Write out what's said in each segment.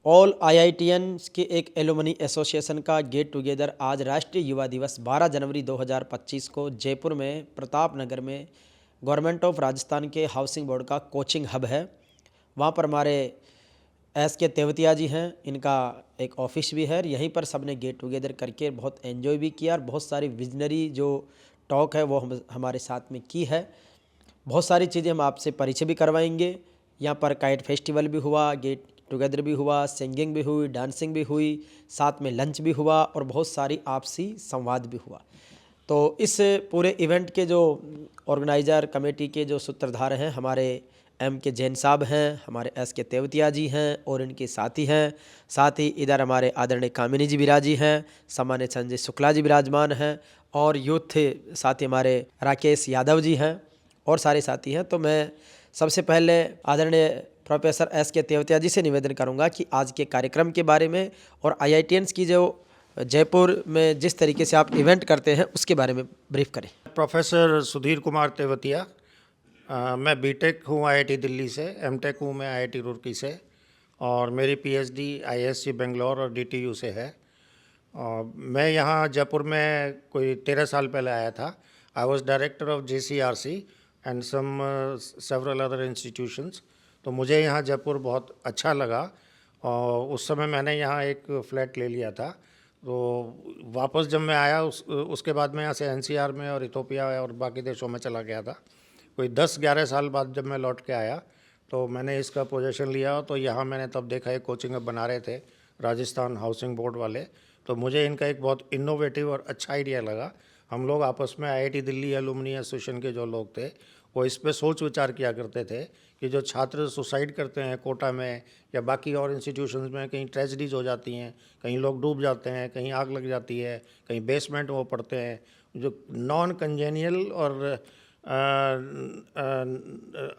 All IITians के एक alumni association का गेट टुगेदर आज राष्ट्रीय युवा दिवस 12 जनवरी 2025 को जयपुर में प्रताप नगर में गवर्नमेंट ऑफ राजस्थान के हाउसिंग बोर्ड का कोचिंग हब है। वहाँ पर हमारे के तेवतिया जी हैं, इनका एक ऑफिस भी है। यहीं पर सबने गेट टुगेदर करके बहुत एंजॉय भी किया और बहुत सारी विजनरी जो टॉक है वो हमारे साथ में की है। बहुत सारी चीज़ें हम आपसे परिचय भी करवाएंगे। यहाँ पर काइट फेस्टिवल भी हुआ, गेट टुगेदर भी हुआ, सिंगिंग भी हुई, डांसिंग भी हुई, साथ में लंच भी हुआ और बहुत सारी आपसी संवाद भी हुआ। तो इस पूरे इवेंट के जो ऑर्गेनाइज़र कमेटी के जो सूत्रधार हैं हमारे के जैन साहब हैं, हमारे के तेवतिया जी हैं और इनके साथी हैं। साथ ही इधर हमारे आदरणीय कामिनी जी विराजी हैं, सामान्य संजय शुक्ला जी विराजमान हैं और यूथ साथी हमारे राकेश यादव जी हैं और सारे साथी हैं। तो मैं सबसे पहले आदरणीय प्रोफेसर के तेवतिया जी से निवेदन करूंगा कि आज के कार्यक्रम के बारे में और आईआईटियंस की जो जयपुर में जिस तरीके से आप इवेंट करते हैं उसके बारे में ब्रीफ करें। प्रोफेसर सुधीर कुमार तेवतिया, मैं बीटेक हूँ आईआईटी दिल्ली से, एमटेक हूँ मैं आईआईटी रुड़की से और मेरी पीएचडी आईएससी बेंगलोर और डीटीयू से है। मैं यहाँ जयपुर में कोई 13 साल पहले आया था। I was director of JCRC and some several other institutions. तो मुझे यहाँ जयपुर बहुत अच्छा लगा और उस समय मैंने यहाँ एक फ़्लैट ले लिया था। तो वापस जब मैं आया उसके बाद मैं यहाँ से एनसीआर में और इथोपिया और बाकी देशों में चला गया था। कोई 10-11 साल बाद जब मैं लौट के आया तो मैंने इसका पोजीशन लिया। तो यहाँ मैंने तब देखा एक कोचिंग अब बना रहे थे राजस्थान हाउसिंग बोर्ड वाले। तो मुझे इनका एक बहुत इनोवेटिव और अच्छा आइडिया लगा। हम लोग आपस में आईआईटी दिल्ली एलुमनी एसोसिएशन के जो लोग थे वो इस पे सोच विचार किया करते थे कि जो छात्र सुसाइड करते हैं कोटा में या बाकी और इंस्टीट्यूशंस में, कहीं ट्रेजेडीज़ हो जाती हैं, कहीं लोग डूब जाते हैं, कहीं आग लग जाती है, कहीं बेसमेंट में वो पढ़ते हैं, जो नॉन कंजेनियल और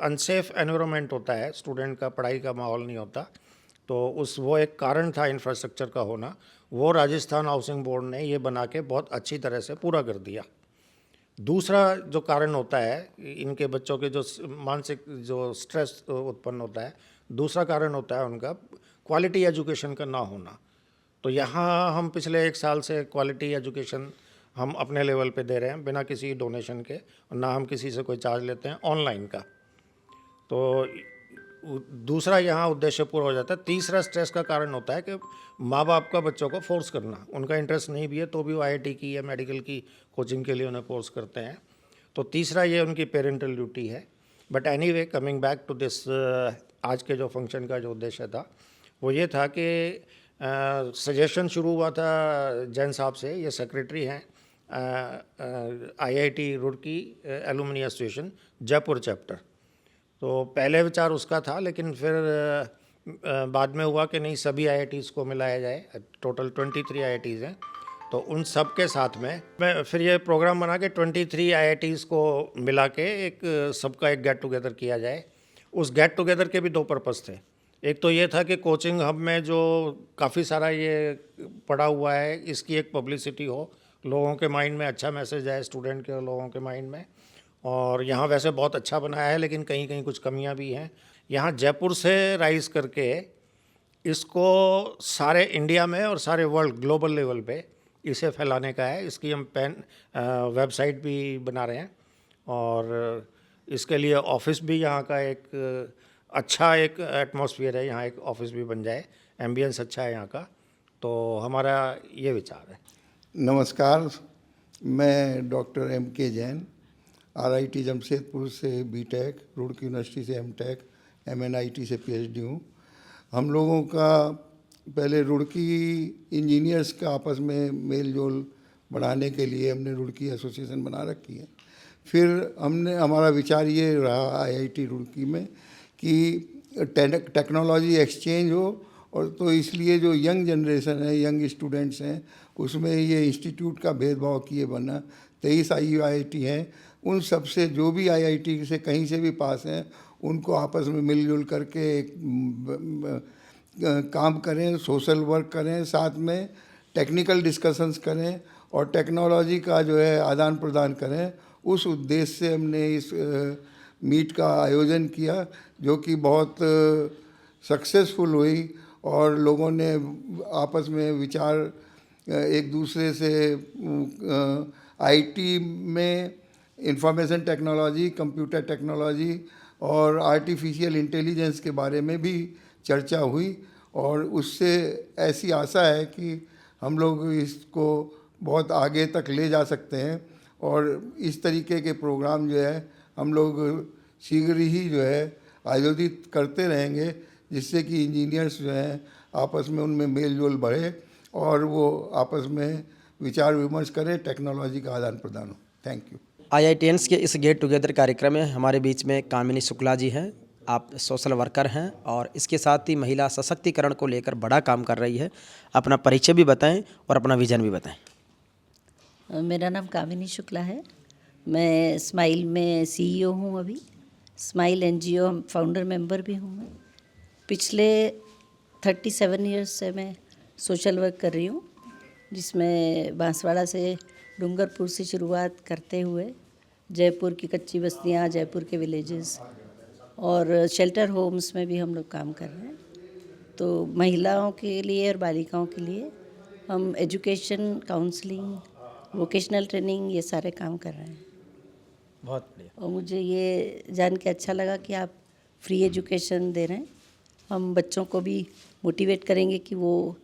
अनसेफ एनवायरनमेंट होता है, स्टूडेंट का पढ़ाई का माहौल नहीं होता। तो वो एक कारण था इंफ्रास्ट्रक्चर का होना। वो राजस्थान हाउसिंग बोर्ड ने ये बना के बहुत अच्छी तरह से पूरा कर दिया। दूसरा जो कारण होता है इनके बच्चों के जो मानसिक जो स्ट्रेस उत्पन्न होता है, दूसरा कारण होता है उनका क्वालिटी एजुकेशन का ना होना। तो यहाँ हम पिछले 1 साल से क्वालिटी एजुकेशन हम अपने लेवल पे दे रहे हैं बिना किसी डोनेशन के, और ना हम किसी से कोई चार्ज लेते हैं ऑनलाइन का। तो दूसरा यहाँ उद्देश्य पूरा हो जाता है। तीसरा स्ट्रेस का कारण होता है कि माँ बाप का बच्चों को फोर्स करना, उनका इंटरेस्ट नहीं भी है तो भी वो आईआईटी की या मेडिकल की कोचिंग के लिए उन्हें फोर्स करते हैं। तो तीसरा ये उनकी पेरेंटल ड्यूटी है। But anyway, coming back to this, आज के जो फंक्शन का जो उद्देश्य था वो ये था कि सजेशन शुरू हुआ था जैन साहब से, ये सेक्रेटरी हैं IIT Roorkee alumni association Jaipur chapter. तो पहले विचार उसका था, लेकिन फिर बाद में हुआ कि नहीं, सभी आईआईटीज़ को मिलाया जाए। टोटल 23 आईआईटीज़ हैं, तो उन सब के साथ में मैं फिर ये प्रोग्राम बना के 23 आईआईटीज़ को मिला के एक सबका एक गेट टुगेदर किया जाए। उस गेट टुगेदर के भी 2 पर्पस थे। एक तो ये था कि कोचिंग हब में जो काफ़ी सारा ये पड़ा हुआ है इसकी एक पब्लिसिटी हो, लोगों के माइंड में अच्छा मैसेज आए, स्टूडेंट के लोगों के माइंड में। और यहाँ वैसे बहुत अच्छा बनाया है, लेकिन कहीं कहीं कुछ कमियाँ भी हैं। यहाँ जयपुर से राइज़ करके इसको सारे इंडिया में और सारे वर्ल्ड ग्लोबल लेवल पे इसे फैलाने का है। इसकी हम वेबसाइट भी बना रहे हैं और इसके लिए ऑफिस भी यहाँ का एक अच्छा एक एटमॉस्फेयर है, यहाँ एक ऑफिस भी बन जाए, एम्बियंस अच्छा है यहाँ का। तो हमारा ये विचार है। नमस्कार, मैं डॉक्टर के जैन, आरआईटी जमशेदपुर से बीटेक, रुड़की यूनिवर्सिटी से एमटेक, एमएनआईटी से पीएचडी हूँ। हम लोगों का पहले रुड़की इंजीनियर्स का आपस में मेल जोल बढ़ाने के लिए हमने रुड़की एसोसिएशन बना रखी है। फिर हमारा विचार ये रहा आईआईटी रुड़की में कि टेक्नोलॉजी एक्सचेंज हो, और तो इसलिए जो यंग जनरेशन है, यंग स्टूडेंट्स हैं, उसमें ये इंस्टीट्यूट का भेदभाव किए बना 23 आईआईटी हैं, उन सब से जो भी आईआईटी से कहीं से भी पास हैं उनको आपस में मिलजुल करके काम करें, सोशल वर्क करें, साथ में टेक्निकल डिस्कशंस करें और टेक्नोलॉजी का जो है आदान प्रदान करें। उस उद्देश्य से हमने इस मीट का आयोजन किया, जो कि बहुत सक्सेसफुल हुई और लोगों ने आपस में विचार एक दूसरे से आईटी में इंफॉर्मेशन टेक्नोलॉजी, कंप्यूटर टेक्नोलॉजी और आर्टिफिशियल इंटेलिजेंस के बारे में भी चर्चा हुई और उससे ऐसी आशा है कि हम लोग इसको बहुत आगे तक ले जा सकते हैं और इस तरीके के प्रोग्राम जो है हम लोग शीघ्र ही जो है आयोजित करते रहेंगे, जिससे कि इंजीनियर्स जो हैं आपस में उनमें मेल जोल बढ़े और वो आपस में विचार विमर्श करें, टेक्नोलॉजी का आदान प्रदान हो। Thank you. IITians के इस गेट टुगेदर कार्यक्रम में हमारे बीच में कामिनी शुक्ला जी हैं। आप सोशल वर्कर हैं और इसके साथ ही महिला सशक्तिकरण को लेकर बड़ा काम कर रही है। अपना परिचय भी बताएं और अपना विजन भी बताएं। मेरा नाम कामिनी शुक्ला है। मैं स्माइल में CEO हूँ। अभी स्माइल NGO फाउंडर मेंबर भी हूँ मैं। पिछले 37 इयर्स से मैं सोशल वर्क कर रही हूँ, जिसमें बांसवाड़ा से डूंगरपुर से शुरुआत करते हुए जयपुर की कच्ची बस्तियाँ, जयपुर के विलेजेस और शेल्टर होम्स में भी हम लोग काम कर रहे हैं। तो महिलाओं के लिए और बालिकाओं के लिए हम एजुकेशन, काउंसलिंग, वोकेशनल ट्रेनिंग, ये सारे काम कर रहे हैं। बहुत बढ़िया। और मुझे ये जान के अच्छा लगा कि आप फ्री एजुकेशन दे रहे हैं। हम बच्चों को भी मोटिवेट करेंगे कि वो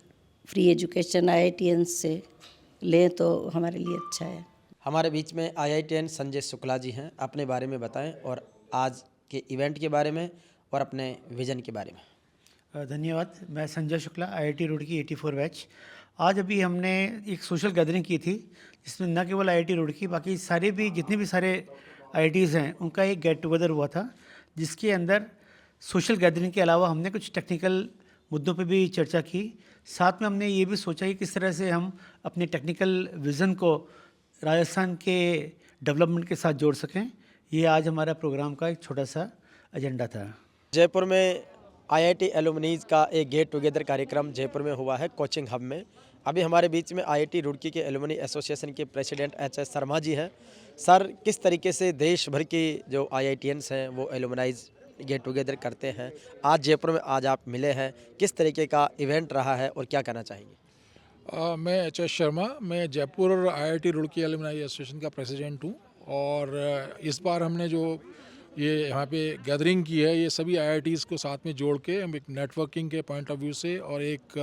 फ्री एजुकेशन IITians से लें, तो हमारे लिए अच्छा है। हमारे बीच में IITian संजय शुक्ला जी हैं। अपने बारे में बताएं और आज के इवेंट के बारे में और अपने विजन के बारे में। धन्यवाद। मैं संजय शुक्ला, IIT रुड़की 84 बैच। आज अभी हमने एक सोशल गैदरिंग की थी, जिसमें न केवल IIT रुड़की, बाकी सारे भी जितने भी सारे IITs हैं उनका एक गेट टुगेदर हुआ था, जिसके अंदर सोशल गैदरिंग के अलावा हमने कुछ टेक्निकल मुद्दों पे भी चर्चा की। साथ में हमने ये भी सोचा कि किस तरह से हम अपने टेक्निकल विज़न को राजस्थान के डेवलपमेंट के साथ जोड़ सकें। ये आज हमारा प्रोग्राम का एक छोटा सा एजेंडा था। जयपुर में IIT एलुमनीज का एक गेट टुगेदर कार्यक्रम जयपुर में हुआ है, कोचिंग हब में। अभी हमारे बीच में IIT रुड़की के एलुमनी एसोसिएशन के प्रेसिडेंट HS शर्मा जी हैं। सर, किस तरीके से देश भर की जो IITians हैं वो एलुमनाइज गेट टुगेदर करते हैं, आज जयपुर में आज आप मिले हैं, किस तरीके का इवेंट रहा है और क्या कहना चाहेंगे? मैं HS शर्मा, मैं Jaipur IIT Roorkee alumni association का प्रेसिडेंट हूँ और इस बार हमने जो ये यहाँ पे गैदरिंग की है, ये सभी IITs को साथ में जोड़ के हम एक नेटवर्किंग के पॉइंट ऑफ व्यू से और एक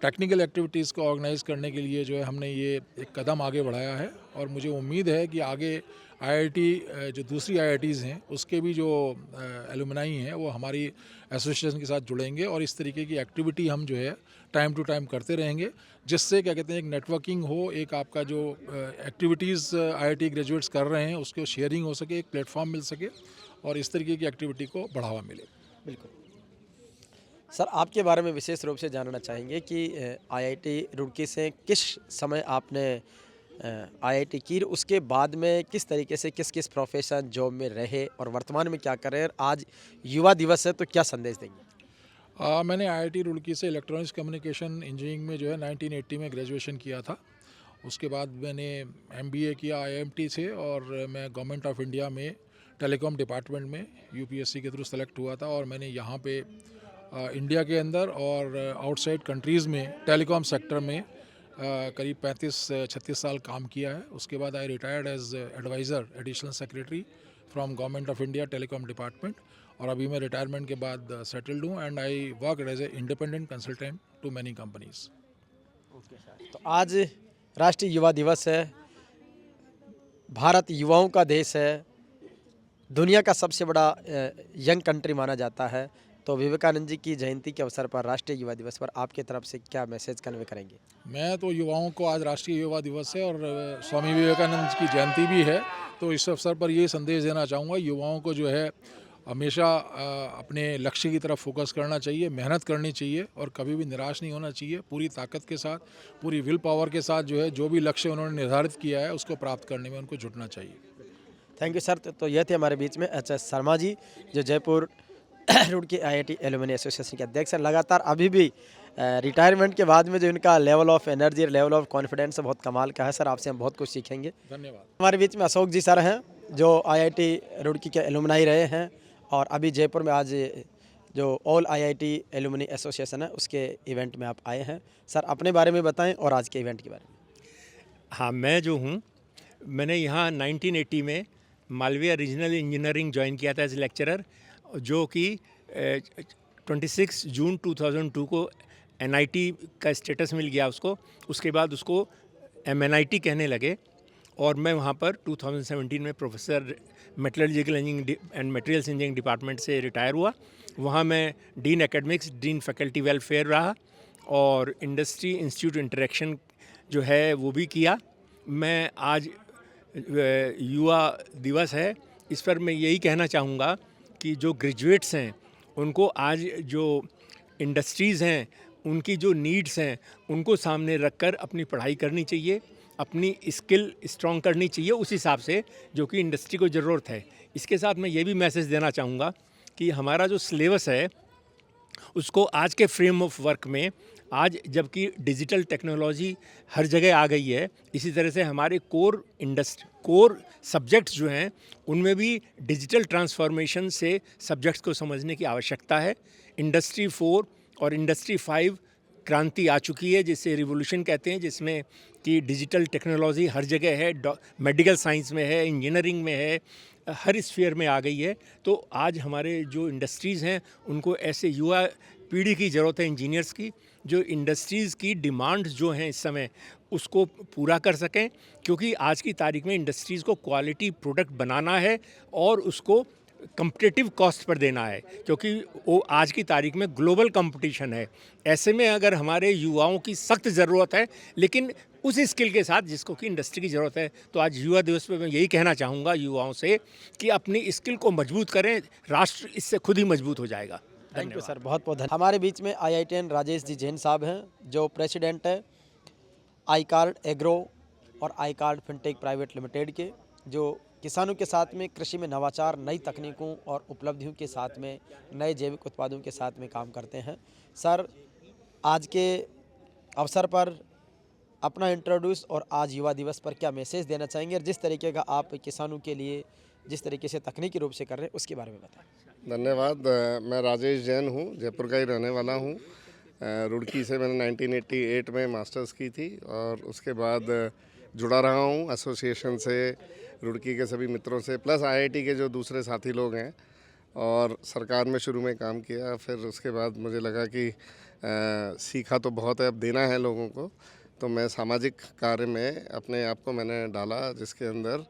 टेक्निकल एक्टिविटीज़ को ऑर्गेनाइज करने के लिए जो है हमने ये एक कदम आगे बढ़ाया है और मुझे उम्मीद है कि आगे IIT जो दूसरी IITs हैं उसके भी जो एलुमनाई हैं वो हमारी एसोसिएशन के साथ जुड़ेंगे और इस तरीके की एक्टिविटी हम जो है टाइम टू टाइम करते रहेंगे, जिससे क्या कहते हैं एक नेटवर्किंग हो, एक आपका जो एक्टिविटीज़ IIT ग्रेजुएट्स कर रहे हैं उसको शेयरिंग हो सके, एक प्लेटफॉर्म मिल सके और इस तरीके की एक्टिविटी को बढ़ावा मिले। बिल्कुल सर, आपके बारे में विशेष रूप से जानना चाहेंगे कि IIT रुड़की से किस समय आपने IIT की, उसके बाद में किस तरीके से किस किस प्रोफेशन जॉब में रहे और वर्तमान में क्या कर रहे हैं। आज युवा दिवस है तो क्या संदेश देंगे? मैंने IIT रुड़की से इलेक्ट्रॉनिक्स कम्युनिकेशन इंजीनियरिंग में जो है 1980 में ग्रेजुएशन किया था। उसके बाद मैंने MBA किया IIMT से और मैं गवर्नमेंट ऑफ इंडिया में टेलीकॉम डिपार्टमेंट में UPSC के थ्रू सेलेक्ट हुआ था और मैंने यहाँ पे इंडिया के अंदर और आउटसाइड कंट्रीज़ में टेलीकॉम सेक्टर में करीब 35-36 साल काम किया है। उसके बाद I retired as adviser additional secretary from government of India telecom department और अभी मैं रिटायरमेंट के बाद सेटल्ड हूँ and I work as a independent consultant to many companies. तो आज राष्ट्रीय युवा दिवस है, भारत युवाओं का देश है, दुनिया का सबसे बड़ा यंग कंट्री माना जाता है। तो विवेकानंद जी की जयंती के अवसर पर राष्ट्रीय युवा दिवस पर आपके तरफ से क्या मैसेज कन्वे करेंगे? मैं तो युवाओं को, आज राष्ट्रीय युवा दिवस है और स्वामी विवेकानंद की जयंती भी है, तो इस अवसर पर ये संदेश देना चाहूँगा युवाओं को जो है हमेशा अपने लक्ष्य की तरफ फोकस करना चाहिए, मेहनत करनी चाहिए और कभी भी निराश नहीं होना चाहिए। पूरी ताकत के साथ, पूरी विल पावर के साथ जो है जो भी लक्ष्य उन्होंने निर्धारित किया है उसको प्राप्त करने में उनको जुटना चाहिए। Thank you sir. तो यह थे हमारे बीच में HS शर्मा जी, जो Jaipur Roorkee IIT alumni association के अध्यक्ष हैं। लगातार अभी भी रिटायरमेंट के बाद में जो इनका level of energy, level of confidence बहुत कमाल का है। सर, आपसे हम बहुत कुछ सीखेंगे। धन्यवाद। हमारे बीच में अशोक जी सर हैं, जो IIT रुड़की के एलुमनाई रहे हैं और अभी जयपुर में आज जो ऑल आईआईटी एलुमनी एसोसिएशन है उसके इवेंट में आप आए हैं। सर अपने बारे में बताएं और आज के इवेंट के बारे में। हाँ, मैं जो हूँ, मैंने यहाँ 1980 में मालवीय रीजनल इंजीनियरिंग ज्वाइन किया था एज लेक्चरर, जो कि 26 जून 2002 को एनआईटी का स्टेटस मिल गया उसको। उसके बाद उसको एमएनआईटी कहने लगे और मैं वहाँ पर 2017 में professor metallurgical engineering and materials engineering department से रिटायर हुआ। वहाँ मैं dean academics, dean faculty welfare रहा और इंडस्ट्री इंस्टीट्यूट इंटरेक्शन जो है वो भी किया। मैं आज युवा दिवस है, इस पर मैं यही कहना चाहूँगा कि जो ग्रेजुएट्स हैं उनको आज जो इंडस्ट्रीज़ हैं उनकी जो नीड्स हैं उनको सामने रखकर अपनी पढ़ाई करनी चाहिए, अपनी स्किल स्ट्रॉन्ग करनी चाहिए उस हिसाब से जो कि इंडस्ट्री को ज़रूरत है। इसके साथ मैं ये भी मैसेज देना चाहूँगा कि हमारा जो सिलेबस है उसको आज के फ्रेम ऑफ वर्क में, आज जबकि डिजिटल टेक्नोलॉजी हर जगह आ गई है, इसी तरह से हमारे कोर सब्जेक्ट्स जो हैं उनमें भी डिजिटल ट्रांसफॉर्मेशन से सब्जेक्ट्स को समझने की आवश्यकता है। इंडस्ट्री 4 और इंडस्ट्री 5 क्रांति आ चुकी है, जिसे रिवोल्यूशन कहते हैं, जिसमें कि डिजिटल टेक्नोलॉजी हर जगह है, मेडिकल साइंस में है, इंजीनियरिंग में है, हर स्फीयर में आ गई है। तो आज हमारे जो इंडस्ट्रीज़ हैं उनको ऐसे युवा पीढ़ी की ज़रूरत है, इंजीनियर्स की, जो इंडस्ट्रीज़ की डिमांड्स जो हैं इस समय उसको पूरा कर सकें, क्योंकि आज की तारीख में इंडस्ट्रीज़ को क्वालिटी प्रोडक्ट बनाना है और उसको कम्पिटिटिव कॉस्ट पर देना है, क्योंकि वो आज की तारीख में ग्लोबल कंपटीशन है। ऐसे में अगर हमारे युवाओं की सख्त ज़रूरत है, लेकिन उस स्किल के साथ जिसको कि इंडस्ट्री की ज़रूरत है, तो आज युवा दिवस पर मैं यही कहना चाहूँगा युवाओं से कि अपनी स्किल को मजबूत करें, राष्ट्र इससे खुद ही मजबूत हो जाएगा। थैंक यू सर, बहुत बहुत धन्यवाद। हमारे बीच में IITian राजेश जी जैन साहब हैं, जो प्रेसिडेंट है iCard एग्रो और iCard फिनटेक प्राइवेट लिमिटेड के, जो किसानों के साथ में कृषि में नवाचार, नई तकनीकों और उपलब्धियों के साथ में नए जैविक उत्पादों के साथ में काम करते हैं। सर आज के अवसर पर अपना इंट्रोड्यूस और आज युवा दिवस पर क्या मैसेज देना चाहेंगे, और जिस तरीके का आप किसानों के लिए जिस तरीके से तकनीकी रूप से कर रहे हैं उसके बारे में बताएं। धन्यवाद। मैं राजेश जैन हूँ, जयपुर का ही रहने वाला हूँ। रुड़की से मैंने 1988 में मास्टर्स की थी और उसके बाद जुड़ा रहा हूँ एसोसिएशन से, रुड़की के सभी मित्रों से, प्लस IIT के जो दूसरे साथी लोग हैं, और सरकार में शुरू में काम किया। फिर उसके बाद मुझे लगा कि सीखा तो बहुत है, अब देना है लोगों को, तो मैं सामाजिक कार्य में अपने आप को मैंने डाला, जिसके अंदर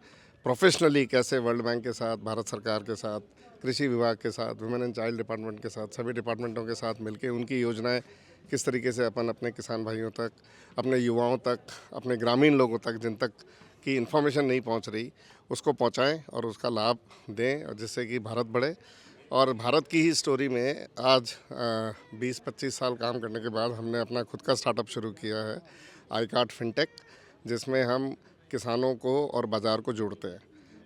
प्रोफेशनली कैसे वर्ल्ड बैंक के साथ, भारत सरकार के साथ, कृषि विभाग के साथ, वुमेन एंड चाइल्ड डिपार्टमेंट के साथ, सभी डिपार्टमेंटों के साथ मिलके उनकी योजनाएं किस तरीके से अपन अपने किसान भाइयों तक, अपने युवाओं तक, अपने ग्रामीण लोगों तक, जिन तक की इन्फॉर्मेशन नहीं पहुंच रही, उसको पहुंचाएं और उसका लाभ दें, और जिससे कि भारत बढ़े। और भारत की ही स्टोरी में आज 20-25 साल काम करने के बाद हमने अपना खुद का स्टार्टअप शुरू किया है, iCard फिनटेक, जिसमें हम किसानों को और बाज़ार को जोड़ते हैं।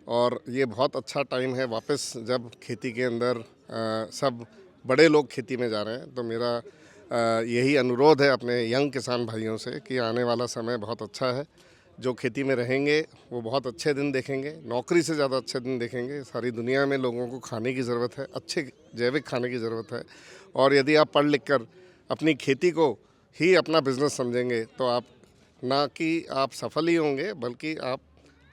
और ये बहुत अच्छा टाइम है वापस, जब खेती के अंदर सब बड़े लोग खेती में जा रहे हैं। तो मेरा यही अनुरोध है अपने यंग किसान भाइयों से कि आने वाला समय बहुत अच्छा है। जो खेती में रहेंगे वो बहुत अच्छे दिन देखेंगे, नौकरी से ज़्यादा अच्छे दिन देखेंगे। सारी दुनिया में लोगों को खाने की ज़रूरत है, अच्छे जैविक खाने की ज़रूरत है। और यदि आप पढ़ लिख कर अपनी खेती को ही अपना बिजनेस समझेंगे, तो आप ना कि आप सफल ही होंगे, बल्कि आप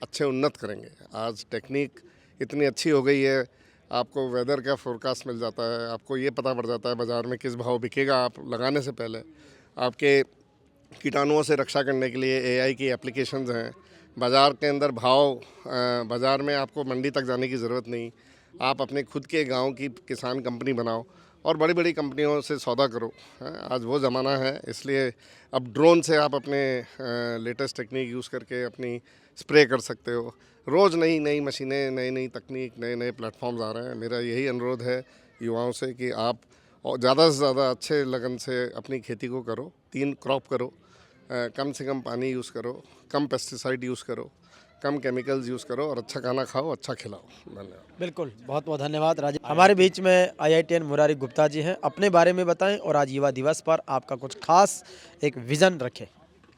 अच्छे उन्नत करेंगे। आज टेक्निक इतनी अच्छी हो गई है, आपको वेदर का फोरकास्ट मिल जाता है, आपको ये पता पड़ जाता है बाज़ार में किस भाव बिकेगा। आप लगाने से पहले आपके कीटाणुओं से रक्षा करने के लिए AI की एप्लीकेशंस हैं। बाज़ार के अंदर भाव, बाज़ार में आपको मंडी तक जाने की ज़रूरत नहीं, आप अपने खुद के गांव की किसान कंपनी बनाओ और बड़ी बड़ी कंपनियों से सौदा करो। आज वो ज़माना है, इसलिए अब ड्रोन से आप अपने लेटेस्ट टेक्निक यूज़ करके अपनी स्प्रे कर सकते हो। रोज़ नई नई मशीनें, नई नई तकनीक, नए नए प्लेटफॉर्म्स आ रहे हैं। मेरा यही अनुरोध है युवाओं से कि आप और ज़्यादा से ज़्यादा अच्छे लगन से अपनी खेती को करो, 3 क्रॉप करो, कम से कम पानी यूज़ करो, कम पेस्टिसाइड यूज़ करो, कम केमिकल्स यूज़ करो और अच्छा खाना खाओ, अच्छा खिलाओ। धन्यवाद। बिल्कुल, बहुत बहुत धन्यवाद राजेश। हमारे बीच में IITian मुरारी गुप्ता जी हैं, अपने बारे में बताएं और आज युवा दिवस पर आपका कुछ खास एक विज़न रखें।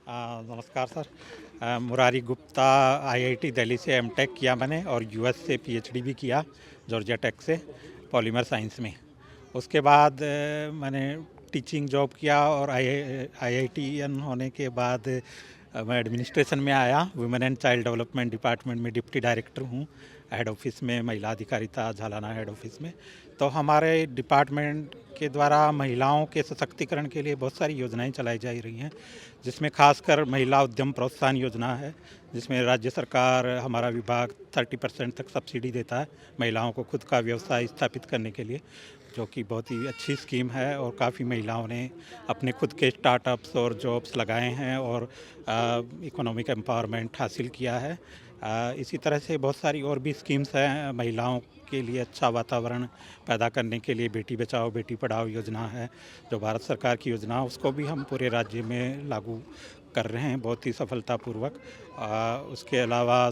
नमस्कार सर, मुरारी गुप्ता, IIT दिल्ली से M.Tech किया मैंने और US से PhD भी किया, जॉर्जिया टेक से पॉलीमर साइंस में। उसके बाद मैंने टीचिंग जॉब किया और IITN होने के बाद मैं एडमिनिस्ट्रेशन में आया। Women and child development department में डिप्टी डायरेक्टर हूँ, हेड ऑफिस में महिला अधिकारिता झालाना हेड ऑफिस में। तो हमारे डिपार्टमेंट के द्वारा महिलाओं के सशक्तिकरण के लिए बहुत सारी योजनाएं चलाई जा रही हैं, जिसमें खासकर महिला उद्यम प्रोत्साहन योजना है, जिसमें राज्य सरकार, हमारा विभाग 30% तक सब्सिडी देता है महिलाओं को खुद का व्यवसाय स्थापित करने के लिए, जो कि बहुत ही अच्छी स्कीम है। और काफ़ी महिलाओं ने अपने खुद के स्टार्टअप्स और जॉब्स लगाए हैं और इकोनॉमिक एम्पावरमेंट हासिल किया है। इसी तरह से बहुत सारी और भी स्कीम्स हैं महिलाओं के लिए अच्छा वातावरण पैदा करने के लिए। बेटी बचाओ बेटी पढ़ाओ योजना है, जो भारत सरकार की योजना, उसको भी हम पूरे राज्य में लागू कर रहे हैं बहुत ही सफलतापूर्वक। उसके अलावा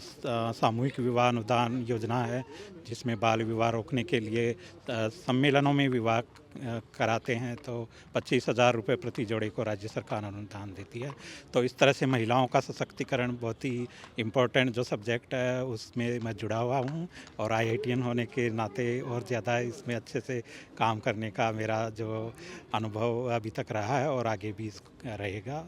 सामूहिक विवाह अनुदान योजना है, जिसमें बाल विवाह रोकने के लिए सम्मेलनों में विवाह कराते हैं तो 25,000 रुपये प्रति जोड़े को राज्य सरकार अनुदान देती है। तो इस तरह से महिलाओं का सशक्तिकरण बहुत ही इम्पोर्टेंट जो सब्जेक्ट है उसमें मैं जुड़ा हुआ हूँ, और IITN होने के नाते और ज़्यादा इसमें अच्छे से काम करने का मेरा जो अनुभव अभी तक रहा है और आगे भी रहेगा।